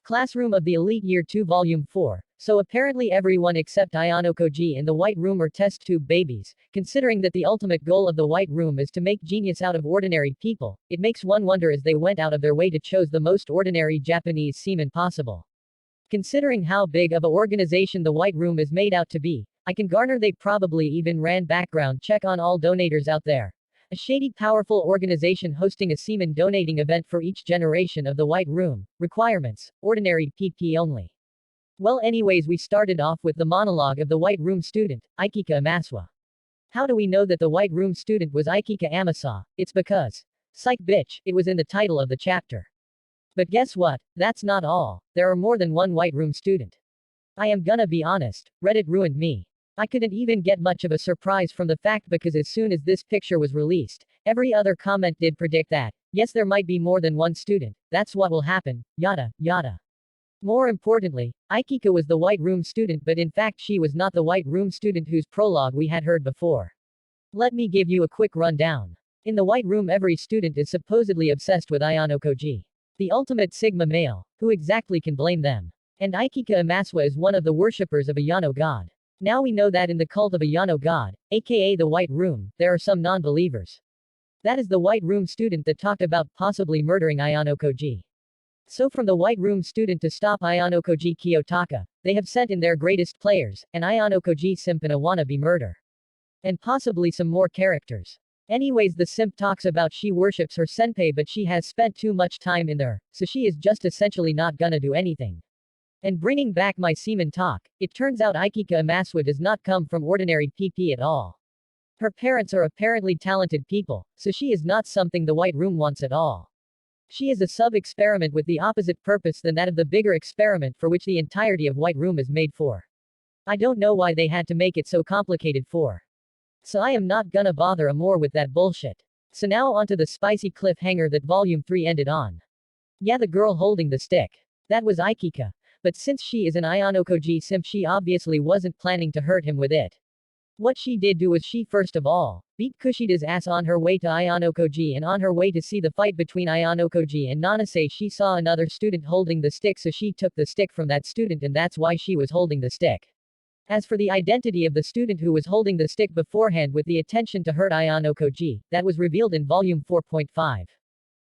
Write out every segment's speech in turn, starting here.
Classroom of the Elite Year 2 Volume 4. So apparently everyone except Ayano Koji in the White Room are test tube babies. Considering that the ultimate goal of the White Room is to make genius out of ordinary people, it makes one wonder as they went out of their way to choose the most ordinary Japanese seamen possible. Considering how big of a organization the White Room is made out to be, I can garner they probably even ran background check on all donators out there. A shady powerful organization hosting a seaman donating event for each generation of the White Room. Requirements: ordinary PP only. Well, anyways, we started off with the monologue of the White Room student, Ichika Amaswa. How do we know that the White Room student was Ichika Amasa? It's because, psych bitch, it was in the title of the chapter. But guess what? That's not all. There are more than one White Room student. I am gonna be honest, Reddit ruined me. I couldn't even get much of a surprise from the fact because as soon as this picture was released, every other comment did predict that, yes, there might be more than one student, that's what will happen, yada, yada. More importantly, Ichika was the White Room student, but in fact she was not the White Room student whose prologue we had heard before. Let me give you a quick rundown. In the White Room every student is supposedly obsessed with Ayano Koji, the ultimate Sigma male. Who exactly can blame them? And Ichika Amaswa is one of the worshippers of Ayano God. Now we know that in the cult of Ayano God, aka the White Room, there are some non-believers. That is the White Room student that talked about possibly murdering Ayano Koji. So from the White Room student to stop Ayano Koji Kiyotaka, they have sent in their greatest players, and Ayano Koji simp and a wannabe murder. And possibly some more characters. Anyways, the simp talks about she worships her senpai but she has spent too much time in there, so she is just essentially not gonna do anything. And bringing back my seaman talk, it turns out Ichika Amaswa does not come from ordinary PP at all. Her parents are apparently talented people, so she is not something the White Room wants at all. She is a sub-experiment with the opposite purpose than that of the bigger experiment for which the entirety of White Room is made for. I don't know why they had to make it so complicated for. So I am not gonna bother more with that bullshit. So now onto the spicy cliffhanger that Volume 3 ended on. Yeah, the girl holding the stick. That was Ichika. But since she is an Ayano Koji simp, she obviously wasn't planning to hurt him with it. What she did do was she first of all beat Kushida's ass on her way to Ayano Koji, and on her way to see the fight between Ayano Koji and Nanase she saw another student holding the stick, so she took the stick from that student and that's why she was holding the stick. As for the identity of the student who was holding the stick beforehand with the intention to hurt Ayano Koji, that was revealed in Volume 4.5.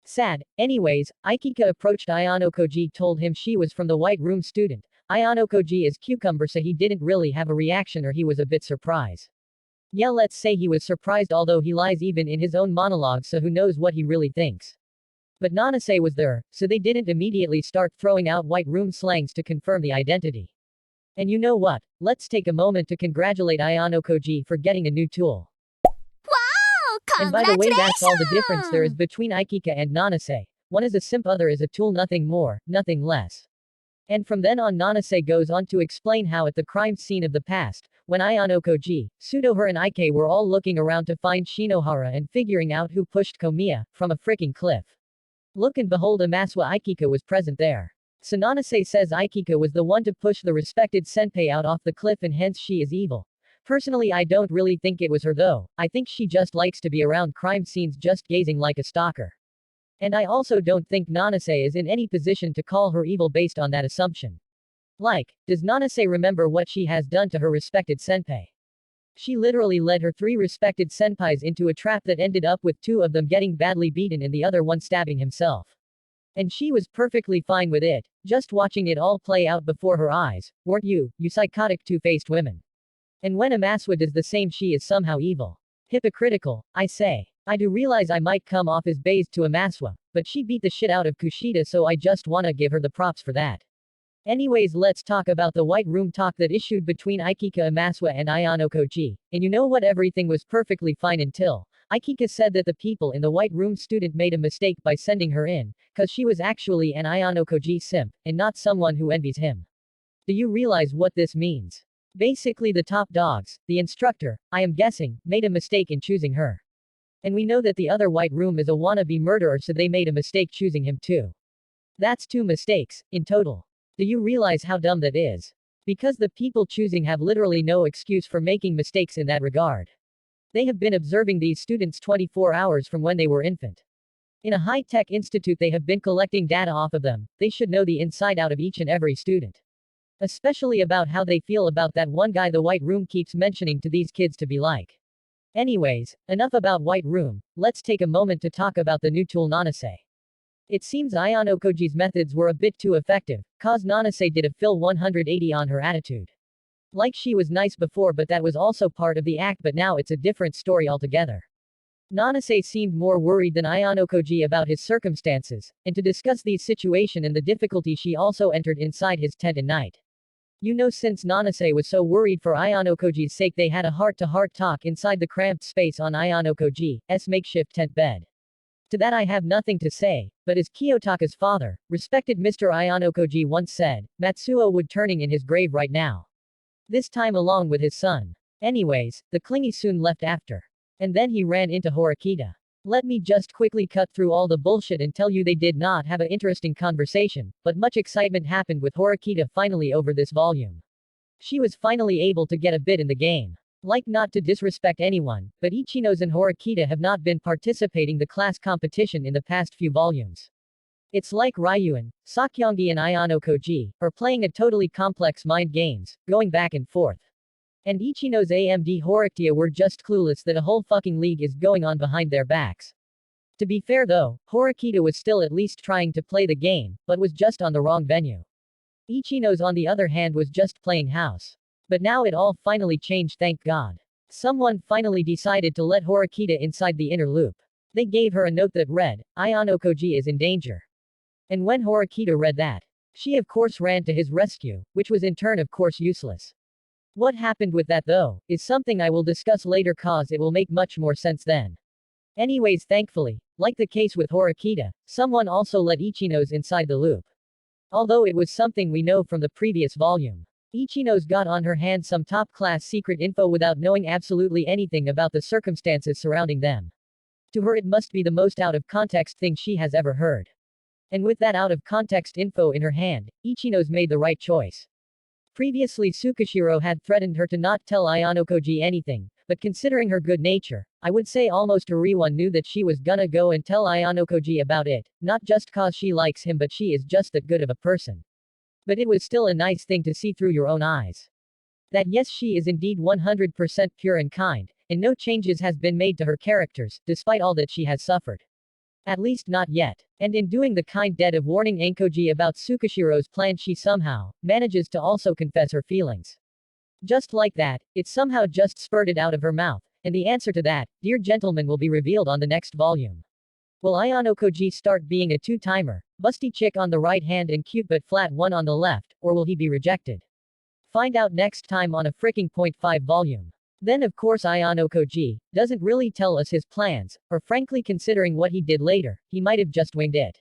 Sad. Anyways, Ichika approached Ayano Koji, told him she was from the White Room student. Ayano Koji is cucumber, so he didn't really have a reaction, or he was a bit surprised. Yeah, let's say he was surprised, although he lies even in his own monologue, so who knows what he really thinks. But Nanase was there, so they didn't immediately start throwing out White Room slangs to confirm the identity. And you know what? Let's take a moment to congratulate Ayano Koji for getting a new tool. And by the way, that's all the difference there is between Ichika and Nanase. One is a simp, other is a tool, nothing more, nothing less. And from then on Nanase goes on to explain how at the crime scene of the past, when Ayano Koji, Pseudo-her and Ike were all looking around to find Shinohara and figuring out who pushed Komiya from a freaking cliff. Look and behold, Amaswa Ichika was present there. So Nanase says Ichika was the one to push the respected senpai out off the cliff and hence she is evil. Personally, I don't really think it was her though. I think she just likes to be around crime scenes just gazing like a stalker. And I also don't think Nanase is in any position to call her evil based on that assumption. Like, does Nanase remember what she has done to her respected senpai? She literally led her 3 respected senpais into a trap that ended up with 2 of them getting badly beaten and the other one stabbing himself. And she was perfectly fine with it, just watching it all play out before her eyes, weren't you, you psychotic two-faced women? And when Amaswa does the same, she is somehow evil. Hypocritical, I say. I do realize I might come off as based to Amaswa, but she beat the shit out of Kushida, so I just wanna give her the props for that. Anyways, let's talk about the White Room talk that issued between Ichika Amaswa and Ayano Koji. And you know what, everything was perfectly fine until Ichika said that the people in the White Room student made a mistake by sending her in, cause she was actually an Ayano Koji simp, and not someone who envies him. Do you realize what this means? Basically the top dogs, the instructor, I am guessing, made a mistake in choosing her. And we know that the other White Room is a wannabe murderer, so they made a mistake choosing him too. That's 2 mistakes, in total. Do you realize how dumb that is? Because the people choosing have literally no excuse for making mistakes in that regard. They have been observing these students 24 hours from when they were infant. In a high-tech institute they have been collecting data off of them, they should know the inside out of each and every student. Especially about how they feel about that one guy the White Room keeps mentioning to these kids to be like. Anyways, enough about White Room, let's take a moment to talk about the new tool Nanase. It seems Ayanokoji's methods were a bit too effective, cause Nanase did a full 180 on her attitude. Like she was nice before but that was also part of the act but now it's a different story altogether. Nanase seemed more worried than Ayanokoji about his circumstances, and to discuss these situation and the difficulty she also entered inside his tent at night. You know since Nanase was so worried for Ayanokoji's sake they had a heart-to-heart talk inside the cramped space on Ayanokoji's makeshift tent bed. To that I have nothing to say, but as Kiyotaka's father, respected Mr. Ayanokoji once said, Matsuo would turning in his grave right now. This time along with his son. Anyways, the clingy soon left after. And then he ran into Horikita. Let me just quickly cut through all the bullshit and tell you they did not have an interesting conversation, but much excitement happened with Horikita finally over this volume. She was finally able to get a bit in the game. Like not to disrespect anyone, but Ichinose and Horikita have not been participating the class competition in the past few volumes. It's like Ryuuen, Sakyongi and Ayanokoji are playing a totally complex mind games, going back and forth. And Ichinose AMD Horikita were just clueless that a whole fucking league is going on behind their backs. To be fair though, Horikita was still at least trying to play the game, but was just on the wrong venue. Ichinose on the other hand was just playing house. But now it all finally changed, thank God. Someone finally decided to let Horikita inside the inner loop. They gave her a note that read, Ayanokoji is in danger. And when Horikita read that, she of course ran to his rescue, which was in turn of course useless. What happened with that though, is something I will discuss later cause it will make much more sense then. Anyways thankfully, like the case with Horikita, someone also let Ichinose inside the loop. Although it was something we know from the previous volume. Ichinose got on her hand some top-class secret info without knowing absolutely anything about the circumstances surrounding them. To her it must be the most out-of-context thing she has ever heard. And with that out-of-context info in her hand, Ichinose made the right choice. Previously Tsukishiro had threatened her to not tell Ayanokoji anything, but considering her good nature, I would say almost everyone knew that she was gonna go and tell Ayanokoji about it, not just cause she likes him but she is just that good of a person. But it was still a nice thing to see through your own eyes. That yes she is indeed 100% pure and kind, and no changes has been made to her characters, despite all that she has suffered. At least not yet. And in doing the kind deed of warning Ankoji about Tsukishiro's plan she somehow manages to also confess her feelings. Just like that, it somehow just spurted out of her mouth, and the answer to that, dear gentleman, will be revealed on the next volume. Will Ayanokoji start being a two-timer, busty chick on the right hand and cute but flat one on the left, or will he be rejected? Find out next time on a freaking .5 volume. Then of course Ayanokoji doesn't really tell us his plans, or frankly considering what he did later, he might have just winged it.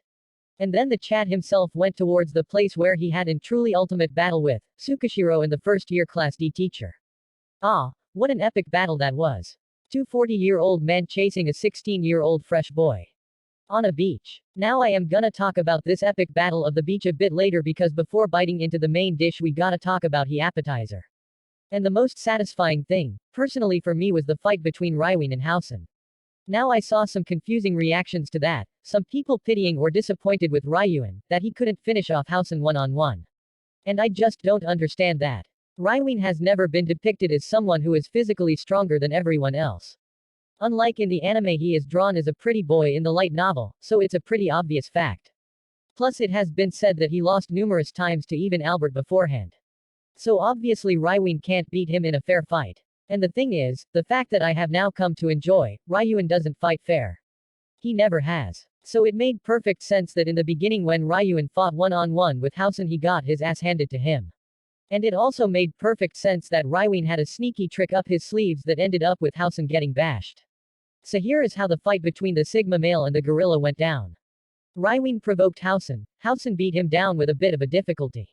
And then the Chad himself went towards the place where he had in truly ultimate battle with Tsukishiro and the first-year Class D teacher. Ah, what an epic battle that was. Two 40-year-old men chasing a 16-year-old fresh boy. On a beach. Now I am gonna talk about this epic battle of the beach a bit later because before biting into the main dish we gotta talk about the appetizer. And the most satisfying thing, personally for me, was the fight between Ryuuen and Hosen. Now I saw some confusing reactions to that, some people pitying or disappointed with Ryuuen, that he couldn't finish off Hosen one-on-one. And I just don't understand that. Ryuuen has never been depicted as someone who is physically stronger than everyone else. Unlike in the anime he is drawn as a pretty boy in the light novel, so it's a pretty obvious fact. Plus it has been said that he lost numerous times to even Albert beforehand. So obviously Ryuuen can't beat him in a fair fight. And the thing is, the fact that I have now come to enjoy, Ryuuen doesn't fight fair. He never has. So it made perfect sense that in the beginning when Ryuuen fought one-on-one with Hosen he got his ass handed to him. And it also made perfect sense that Ryuuen had a sneaky trick up his sleeves that ended up with Hosen getting bashed. So here is how the fight between the Sigma male and the gorilla went down. Ryuuen provoked Hosen. Hosen beat him down with a bit of a difficulty.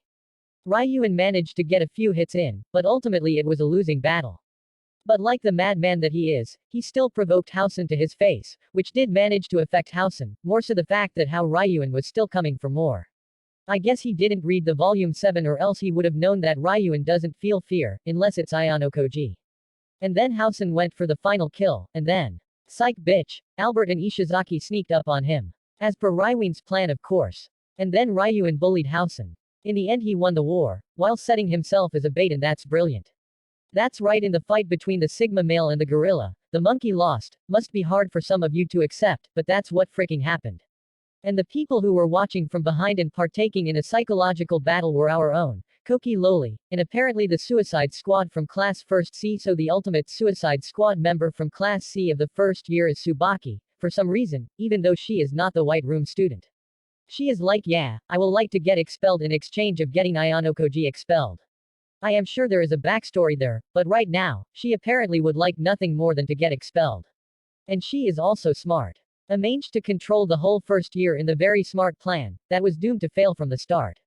Ryuuen managed to get a few hits in, but ultimately it was a losing battle. But like the madman that he is, he still provoked Hosen to his face, which did manage to affect Hosen, more so the fact that how Ryuuen was still coming for more. I guess he didn't read the volume 7 or else he would have known that Ryuuen doesn't feel fear, unless it's Ayanokoji. And then Hosen went for the final kill, and then, psych bitch, Albert and Ishizaki sneaked up on him. As per Ryuen's plan, of course. And then Ryuuen bullied Hosen. In the end he won the war, while setting himself as a bait, and that's brilliant. That's right, in the fight between the Sigma male and the gorilla, the monkey lost. Must be hard for some of you to accept, but that's what freaking happened. And the people who were watching from behind and partaking in a psychological battle were our own, Koki Loli, and apparently the Suicide Squad from Class 1st C. So the ultimate Suicide Squad member from Class C of the first year is Tsubaki, for some reason, even though she is not the White Room student. She is like, yeah, I will like to get expelled in exchange of getting Ayanokoji expelled. I am sure there is a backstory there, but right now, she apparently would like nothing more than to get expelled. And she is also smart. Arranged to control the whole first year in the very smart plan, that was doomed to fail from the start.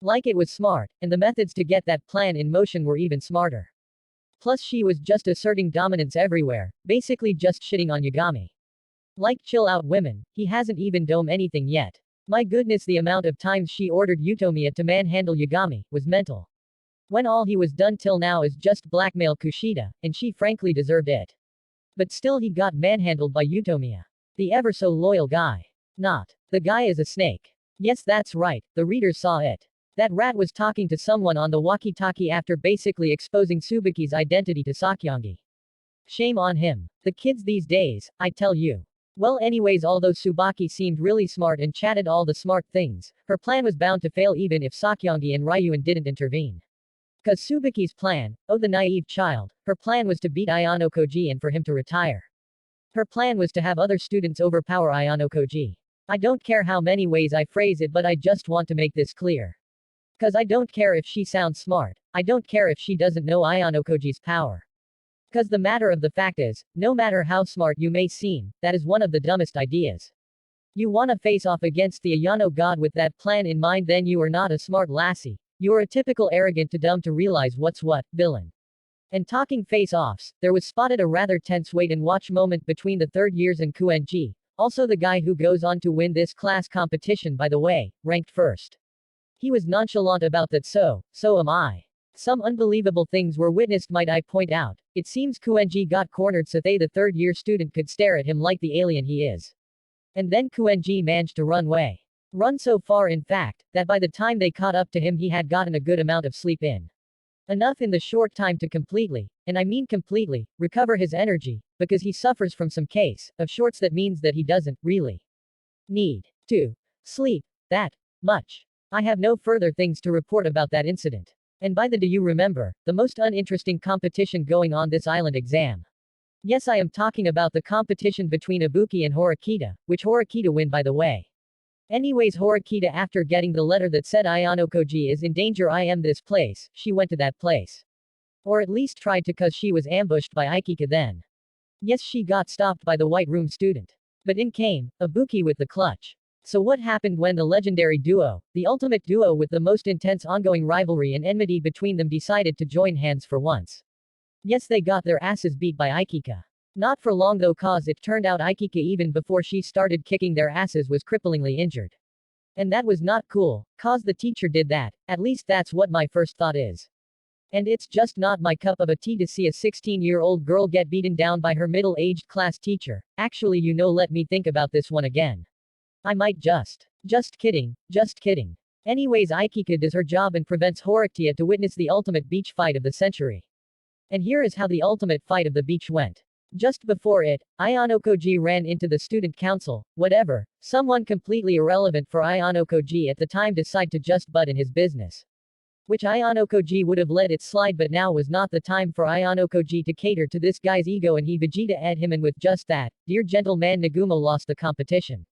Like it was smart, and the methods to get that plan in motion were even smarter. Plus she was just asserting dominance everywhere, basically just shitting on Yagami. Like, chill out women, he hasn't even done anything yet. My goodness, the amount of times she ordered Utomiya to manhandle Yagami was mental. When all he was done till now is just blackmail Kushida, and she frankly deserved it. But still he got manhandled by Utomiya. The ever so loyal guy. Not. The guy is a snake. Yes, that's right, the readers saw it. That rat was talking to someone on the walkie-talkie after basically exposing Tsubaki's identity to Sakyangi. Shame on him. The kids these days, I tell you. Well, anyways, although Tsubaki seemed really smart and chatted all the smart things, her plan was bound to fail even if Sakyangi and Ryuuen didn't intervene. Cause Tsubaki's plan, oh the naive child, her plan was to beat Ayanokoji and for him to retire. Her plan was to have other students overpower Ayanokoji. I don't care how many ways I phrase it, but I just want to make this clear. Cause I don't care if she sounds smart, I don't care if she doesn't know Ayanokoji's power. Cause the matter of the fact is, no matter how smart you may seem, that is one of the dumbest ideas. You wanna face off against the Ayano god with that plan in mind, then you are not a smart lassie. You are a typical arrogant to dumb to realize what's what, villain. And talking face-offs, there was spotted a rather tense wait-and-watch moment between the third years and Kuenji, also the guy who goes on to win this class competition, by the way, ranked first. He was nonchalant about that, so am I. Some unbelievable things were witnessed, might I point out. It seems Kuenji got cornered so the third year student could stare at him like the alien he is. And then Kuenji managed to run away. Run so far in fact, that by the time they caught up to him he had gotten a good amount of sleep in. Enough in the short time to completely, and I mean completely, recover his energy, because he suffers from some case of shorts that means that he doesn't really need to sleep that much. I have no further things to report about that incident. And by the do you remember, the most uninteresting competition going on this island exam? Yes, I am talking about the competition between Ibuki and Horikita, which Horikita win by the way. Anyways, Horikita, after getting the letter that said Ayanokoji is in danger, I am this place, she went to that place. Or at least tried to, cause she was ambushed by Ichika then. Yes, she got stopped by the White Room student. But in came Ibuki with the clutch. So what happened when the legendary duo, the ultimate duo with the most intense ongoing rivalry and enmity between them, decided to join hands for once? Yes, they got their asses beat by Ichika. Not for long though, cause it turned out Ichika, even before she started kicking their asses, was cripplingly injured. And that was not cool, cause the teacher did that, at least that's what my first thought is. And it's just not my cup of a tea to see a 16-year-old girl get beaten down by her middle-aged class teacher. Actually, let me think about this one again. I might just kidding. Anyways, Ichika does her job and prevents Horikita to witness the ultimate beach fight of the century. And here is how the ultimate fight of the beach went. Just before it, Ayanokoji ran into the student council, whatever, someone completely irrelevant for Ayanokoji at the time decided to just butt in his business. Which Ayanokoji would have let it slide, but now was not the time for Ayanokoji to cater to this guy's ego, and he Vegeta ed him, and with just that, dear gentleman Nagumo lost the competition.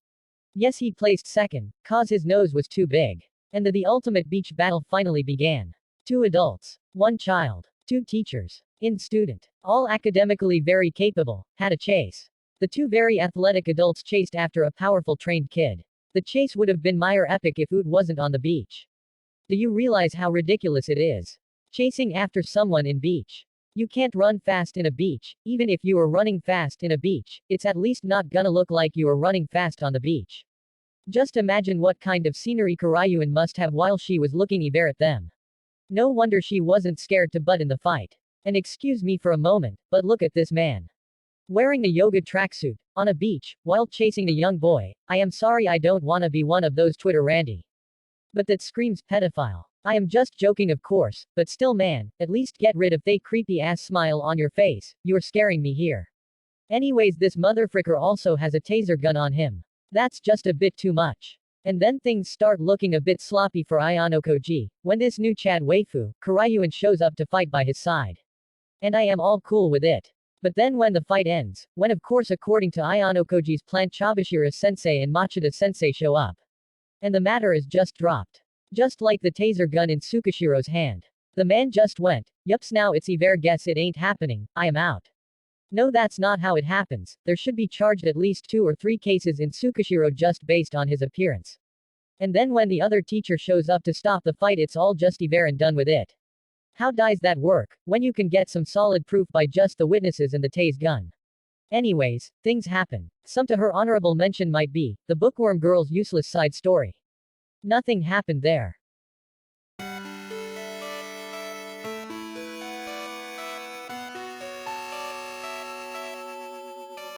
Yes, he placed second, cause his nose was too big. And the ultimate beach battle finally began. 2 adults, 1 child, 2 teachers, in student, all academically very capable, had a chase. The 2 very athletic adults chased after a powerful trained kid. The chase would have been Meyer epic if Oot wasn't on the beach. Do you realize how ridiculous it is? Chasing after someone in beach. You can't run fast in a beach. Even if you are running fast in a beach, it's at least not gonna look like you are running fast on the beach. Just imagine what kind of scenery Ryuuen must have while she was looking over at them. No wonder she wasn't scared to butt in the fight. And excuse me for a moment, but look at this man. Wearing a yoga tracksuit, on a beach, while chasing a young boy. I am sorry, I don't wanna be one of those Twitter randy. But that screams pedophile. I am just joking, of course, but still, man, at least get rid of fake creepy ass smile on your face. You're scaring me here. Anyways, this motherfricker also has a taser gun on him. That's just a bit too much. And then things start looking a bit sloppy for Ayano-koji, when this new Chad waifu, Ryuuen, shows up to fight by his side. And I am all cool with it. But then when the fight ends, when of course according to Ayano-koji's plan Chabashira-sensei and Machida-sensei show up. And the matter is just dropped. Just like the taser gun in Tsukashiro's hand. The man just went, yups, now it's Iver, guess it ain't happening, I am out. No, that's not how it happens. There should be charged at least 2 or 3 cases in Tsukashiro just based on his appearance. And then when the other teacher shows up to stop the fight, it's all just Iver and done with it. How does that work, when you can get some solid proof by just the witnesses and the tase gun? Anyways, things happen. Some to her honorable mention might be, the bookworm girl's useless side story. Nothing happened there.